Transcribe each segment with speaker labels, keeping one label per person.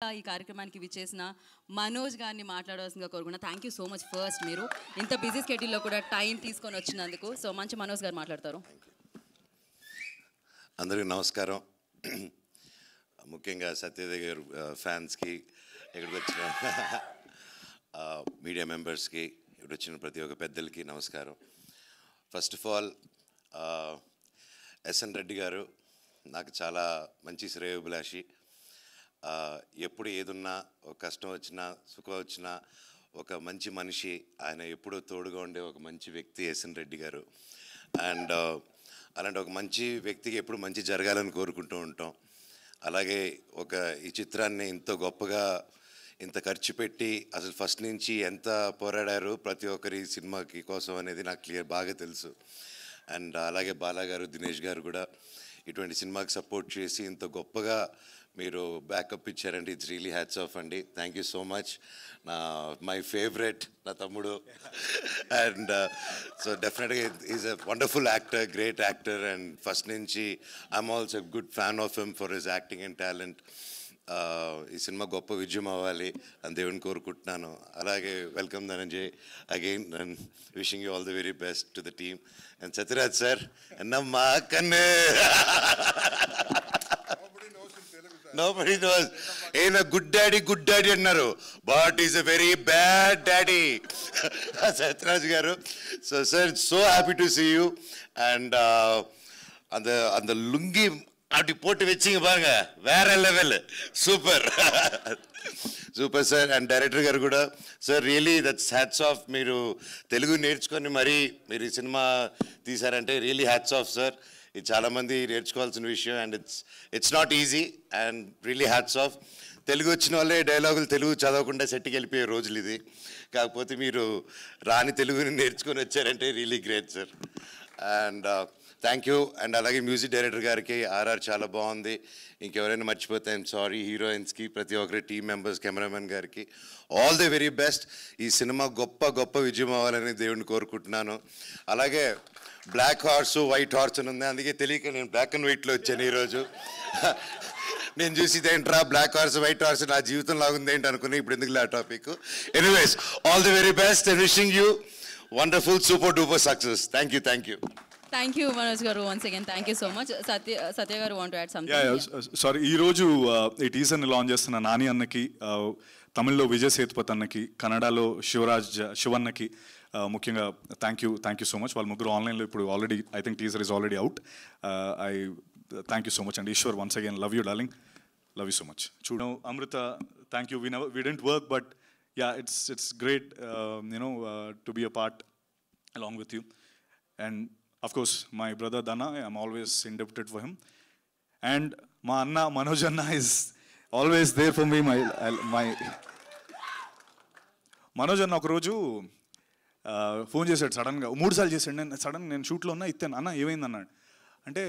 Speaker 1: ఈ కార్యక్రమానికి విచ్చేసిన మనోజ్ గారిని మాట్లాడవలసిందిగా కోరుకున్నా. Thank you so much. First మీరు ఇంత బిజీ స్కెడ్యూల్లో కూడా టైం తీసుకొని వచ్చినందుకు. సో మంచి మనోజ్ గారు మాట్లాడతారు.
Speaker 2: అందరికీ నమస్కారం. ముఖ్యంగా సత్యదేవ్ గారు ఫ్యాన్స్కి, ఇక్కడికి వచ్చిన మీడియా మెంబర్స్కి, ఇక్కడ వచ్చిన ప్రతి ఒక్క పెద్దలకి నమస్కారం. First of all SN Reddy గారు నాకు చాలా మంచి శ్రేయోభిలాషి. ఎప్పుడు ఏదున్నా, ఒక కష్టం వచ్చినా, సుఖం వచ్చినా ఒక మంచి మనిషి, ఆయన ఎప్పుడూ తోడుగా ఉండే ఒక మంచి వ్యక్తి ఎస్ఎన్ రెడ్డి గారు. అండ్ అలాంటి ఒక మంచి వ్యక్తికి ఎప్పుడు మంచి జరగాలని కోరుకుంటూ ఉంటాం. అలాగే ఈ చిత్రాన్ని ఇంత గొప్పగా ఇంత ఖర్చు పెట్టి అసలు ఫస్ట్ నుంచి ఎంత పోరాడారు ప్రతి ఒక్కరి సినిమాకి కోసం అనేది నాకు బాగా తెలుసు. అండ్ అలాగే బాలా గారు, దినేష్ గారు కూడా ఇటువంటి సినిమాకి సపోర్ట్ చేసి ఇంత గొప్పగా మీరు బ్యాకప్ ఇచ్చారండి. ఇట్స్ రియలీ హ్యాట్స్ ఆఫ్ అండి. Thank you so much. My favourite నా తమ్ముడు. అండ్ సో డెఫినెట్గా is a wonderful actor, great actor. And first నుంచి I'm also good fan of him for his acting and talent. ఈ cinema గొప్ప విజయం అవ్వాలి అని దేవుని కోరుకుంటున్నాను. అలాగే welcome Dhananjay again, and wishing you all the very best to the team. And Sathyaraj sir అన్నమ్మా కన్ను nobody knows. Ain't a good daddy అన్నారు, but he's a very bad daddy. Satraj garu. So sir, so happy to see you. And அந்த லுங்கி அப்படி போட்டு வச்சிங்க பாருங்க, வேற level, super super sir. And director గారు కూడా sir really that's hats off. మీరు తెలుగు నేర్చుకొని మరీ మీరు ఈ సినిమా తీశారంటే రియలీ హ్యాట్స్ ఆఫ్ సార్. ఇది చాలామంది నేర్చుకోవాల్సిన విషయం. And it's not easy and really hats off. Telugu వచ్చిన వాళ్ళే డైలాగులు తెలుగు చదవకుండా సెట్కి వెళ్ళిపోయే రోజులు ఇది. కాకపోతే మీరు రాని తెలుగుని నేర్చుకొని వచ్చారంటే really great sir. And thank you. And అలాగే మ్యూజిక్ డైరెక్టర్ గారికి ఆర్ఆర్ చాలా బాగుంది. ఇంకెవరైనా మర్చిపోతే ఐఎమ్ సారీ. హీరోయిన్స్కి, ప్రతి ఒక్కరి టీమ్ మెంబర్స్, కెమెరామెన్ గారికి ఆల్ ది వెరీ బెస్ట్. ఈ సినిమా గొప్ప విజయం అవ్వాలని దేవుడిని కోరుకుంటున్నాను. అలాగే బ్లాక్ హార్స్, వైట్ హార్స్ అని ఉంది, అందుకే తెలియక నేను బ్లాక్ అండ్ వైట్లో వచ్చాను ఈరోజు. నేను చూసి ఏంట్రా బ్లాక్ హార్స్, వైట్ హార్స్ నా జీవితం లాగుంది ఏంటి అనుకుని, ఇప్పుడు ఎందుకు ఆ topic. Anyways, all the very best and wishing you wonderful super duper success. Thank you.
Speaker 1: Thank you Manoj గారు. Once again thank you so much. Satya గారు want to add something?
Speaker 3: Sorry, ఈరోజు ఈ టీజర్ని లాంచ్ చేస్తున్న నాని అన్నకి, తమిళ్లో విజయ్ సేతుపతి అన్నకి, కన్నడలో శివన్నకి ముఖ్యంగా థ్యాంక్ యూ సో మచ్. వాళ్ళ ముగ్గురు ఆన్లైన్లో ఇప్పుడు already I think teaser is already out. I thank you so much. And Eshwar, once again love you darling, love you so much. చూడం Amrutha, thank you. We didn't work, but yeah, it's great to be a part along with you. And of course my brother Dana, I'm always indebted for him. And my Anna Manoj Anna is always there for me. My Manoj Anna ఒక రోజు phone చేశాడు సడన్గా, 3 సార్లు చేశాడు. నేను షూట్లో ఉన్నా, ఇస్తాను అన్న ఏమైంది అన్నాడు. అంటే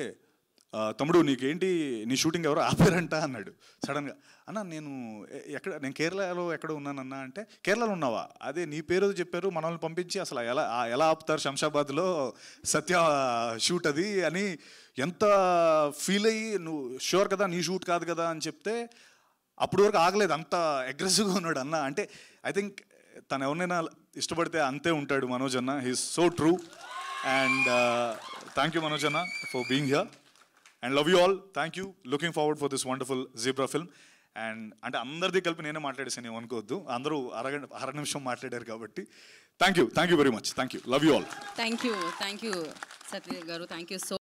Speaker 3: తమ్ముడు నీకేంటి, నీ షూటింగ్ ఎవరో ఆపారంట అన్నాడు సడన్గా. అన్న నేను కేరళలో ఎక్కడ ఉన్నానన్న అంటే, కేరళలో ఉన్నావా, అదే నీ పేరు చెప్పారు, మనల్ని పంపించి అసలు ఎలా ఆపుతారు శంషాబాద్లో సత్య షూట్ అది అని ఎంత ఫీల్ అయ్యి, నువ్వు షూర్ కదా నీ షూట్ కాదు కదా అని చెప్తే అప్పటి వరకు ఆగలేదు, అంత అగ్రెసివ్గా ఉన్నాడు అన్న. అంటే ఐ థింక్ తను ఎవరినైనా ఇష్టపడితే అంతే ఉంటాడు మనోజ్ అన్న. He's so true. And thank you Manoj అన్న for being here. And love you all. Thank you. Looking forward for this wonderful Zebra film. And అంటే అందరిది కలిపి నేనే మాట్లాడేసాను అనుకోవద్దు, అందరూ అర నిమిషం మాట్లాడారు కాబట్టి thank you very much. Thank you. Love you all.
Speaker 1: Thank you Satya గారు. Thank you so